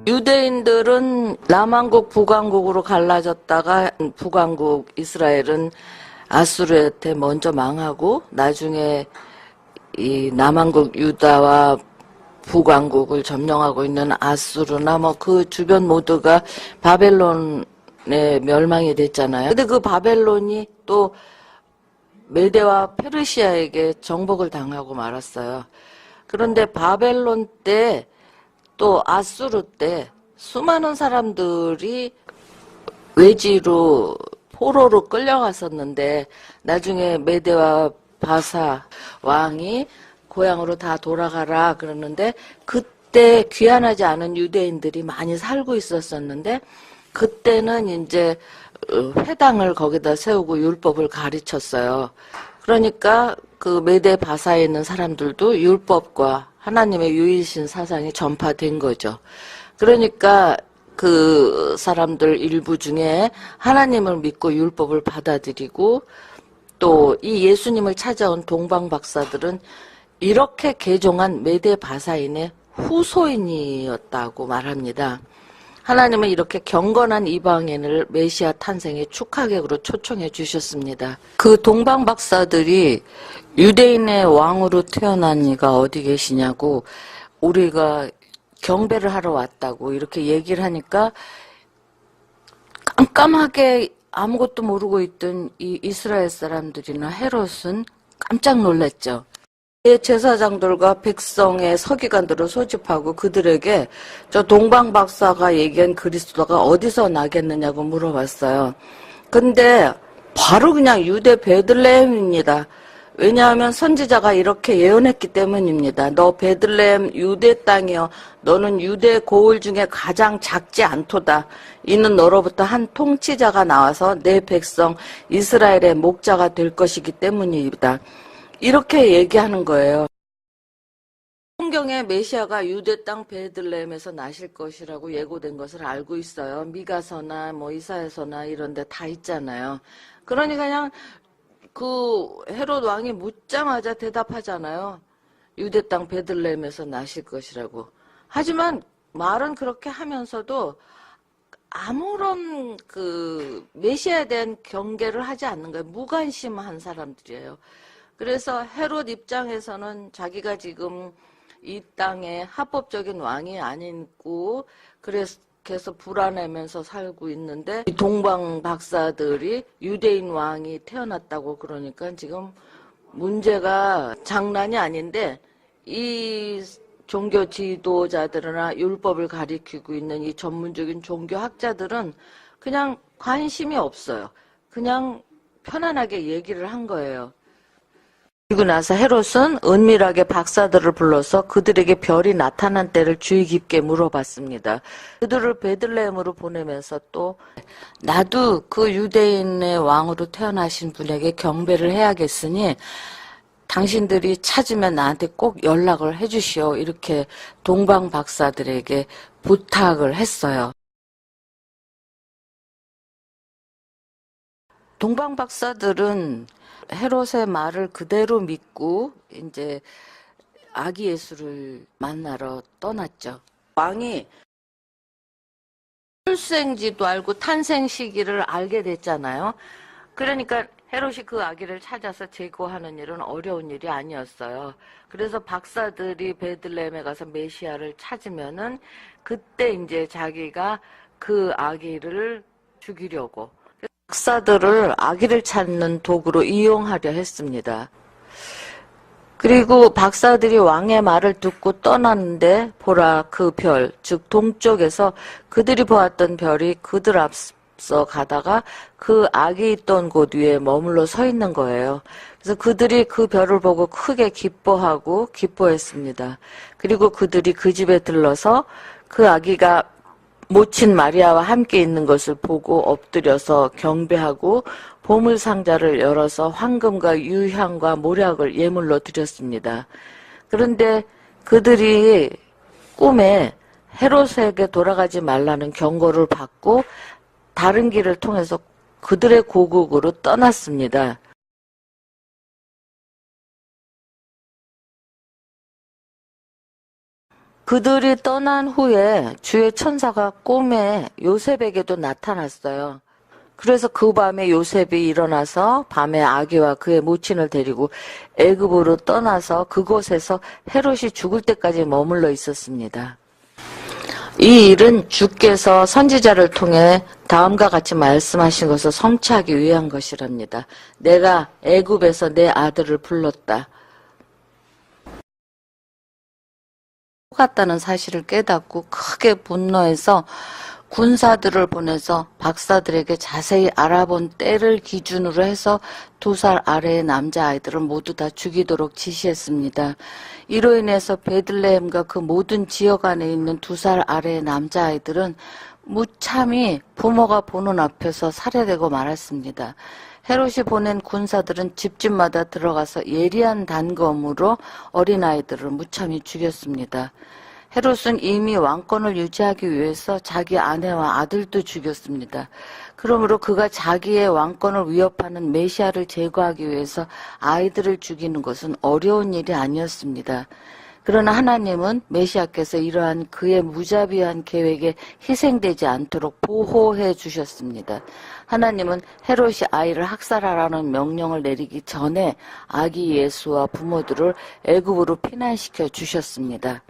유대인들은 남왕국 북왕국으로 갈라졌다가 북왕국 이스라엘은 아수르한테 먼저 망하고 나중에 이 남왕국 유다와 북왕국을 점령하고 있는 아수르나 뭐 그 주변 모두가 바벨론에 멸망이 됐잖아요. 근데 그 바벨론이 또 메대와 페르시아에게 정복을 당하고 말았어요. 그런데 바벨론 때 또 아수르 때 수많은 사람들이 외지로 포로로 끌려갔었는데 나중에 메대와 바사 왕이 고향으로 다 돌아가라 그러는데 그때 귀환하지 않은 유대인들이 많이 살고 있었었는데 그때는 이제 회당을 거기다 세우고 율법을 가르쳤어요. 그러니까 그 메대 바사에 있는 사람들도 율법과 하나님의 유일신 사상이 전파된 거죠. 그러니까 그 사람들 일부 중에 하나님을 믿고 율법을 받아들이고 또 이 예수님을 찾아온 동방박사들은 이렇게 개종한 메대 바사인의 후손이었다고 말합니다. 하나님은 이렇게 경건한 이방인을 메시아 탄생의 축하객으로 초청해 주셨습니다. 그 동방박사들이 유대인의 왕으로 태어난 이가 어디 계시냐고 우리가 경배를 하러 왔다고 이렇게 얘기를 하니까 깜깜하게 아무것도 모르고 있던 이 이스라엘 사람들이나 헤롯은 깜짝 놀랐죠. 제사장들과 백성의 서기관들을 소집하고 그들에게 저 동방박사가 얘기한 그리스도가 어디서 나겠느냐고 물어봤어요. 근데 바로 그냥 유대 베들레헴입니다. 왜냐하면 선지자가 이렇게 예언했기 때문입니다. 너 베들레헴 유대 땅이여 너는 유대 고을 중에 가장 작지 않도다. 이는 너로부터 한 통치자가 나와서 내 백성 이스라엘의 목자가 될 것이기 때문이다. 이렇게 얘기하는 거예요. 성경에 메시아가 유대 땅 베들레헴에서 나실 것이라고 예고된 것을 알고 있어요. 미가서나 뭐 이사야서나 이런 데 다 있잖아요. 그러니 그냥 그 헤롯 왕이 묻자마자 대답하잖아요. 유대 땅 베들레헴에서 나실 것이라고. 하지만 말은 그렇게 하면서도 아무런 그 메시아에 대한 경계를 하지 않는 거예요. 무관심한 사람들이에요. 그래서 헤롯 입장에서는 자기가 지금 이 땅에 합법적인 왕이 아니고 그래서 불안해하면서 살고 있는데 이 동방 박사들이 유대인 왕이 태어났다고 그러니까 지금 문제가 장난이 아닌데 이 종교 지도자들이나 율법을 가리키고 있는 이 전문적인 종교학자들은 그냥 관심이 없어요. 그냥 편안하게 얘기를 한 거예요. 그리고 나서 헤롯은 은밀하게 박사들을 불러서 그들에게 별이 나타난 때를 주의 깊게 물어봤습니다. 그들을 베들레헴으로 보내면서 또 나도 그 유대인의 왕으로 태어나신 분에게 경배를 해야겠으니 당신들이 찾으면 나한테 꼭 연락을 해주시오. 이렇게 동방 박사들에게 부탁을 했어요. 동방 박사들은 헤롯의 말을 그대로 믿고 이제 아기 예수를 만나러 떠났죠. 왕이 출생지도 알고 탄생 시기를 알게 됐잖아요. 그러니까 헤롯이 그 아기를 찾아서 제거하는 일은 어려운 일이 아니었어요. 그래서 박사들이 베들레헴에 가서 메시아를 찾으면은 그때 이제 자기가 그 아기를 죽이려고 박사들을 아기를 찾는 도구로 이용하려 했습니다. 그리고 박사들이 왕의 말을 듣고 떠났는데 보라 그 별, 즉 동쪽에서 그들이 보았던 별이 그들 앞서 가다가 그 아기 있던 곳 위에 머물러 서 있는 거예요. 그래서 그들이 그 별을 보고 크게 기뻐했습니다. 그리고 그들이 그 집에 들러서 그 아기가 모친 마리아와 함께 있는 것을 보고 엎드려서 경배하고 보물상자를 열어서 황금과 유향과 모략을 예물로 드렸습니다. 그런데 그들이 꿈에 헤롯에게 돌아가지 말라는 경고를 받고 다른 길을 통해서 그들의 고국으로 떠났습니다. 그들이 떠난 후에 주의 천사가 꿈에 요셉에게도 나타났어요. 그래서 그 밤에 요셉이 일어나서 밤에 아기와 그의 모친을 데리고 애굽으로 떠나서 그곳에서 헤롯이 죽을 때까지 머물러 있었습니다. 이 일은 주께서 선지자를 통해 다음과 같이 말씀하신 것을 성취하기 위한 것이랍니다. 내가 애굽에서 내 아들을 불렀다. 같다는 사실을 깨닫고 크게 분노해서 군사들을 보내서 박사들에게 자세히 알아본 때를 기준으로 해서 2살 아래의 남자아이들을 모두 다 죽이도록 지시했습니다. 이로 인해서 베들레헴과 그 모든 지역 안에 있는 2살 아래의 남자아이들은 무참히 부모가 보는 앞에서 살해되고 말았습니다. 헤롯이 보낸 군사들은 집집마다 들어가서 예리한 단검으로 어린아이들을 무참히 죽였습니다. 헤롯은 이미 왕권을 유지하기 위해서 자기 아내와 아들도 죽였습니다. 그러므로 그가 자기의 왕권을 위협하는 메시아를 제거하기 위해서 아이들을 죽이는 것은 어려운 일이 아니었습니다. 그러나 하나님은 메시아께서 이러한 그의 무자비한 계획에 희생되지 않도록 보호해 주셨습니다. 하나님은 헤롯이 아이를 학살하라는 명령을 내리기 전에 아기 예수와 부모들을 애굽으로 피난시켜 주셨습니다.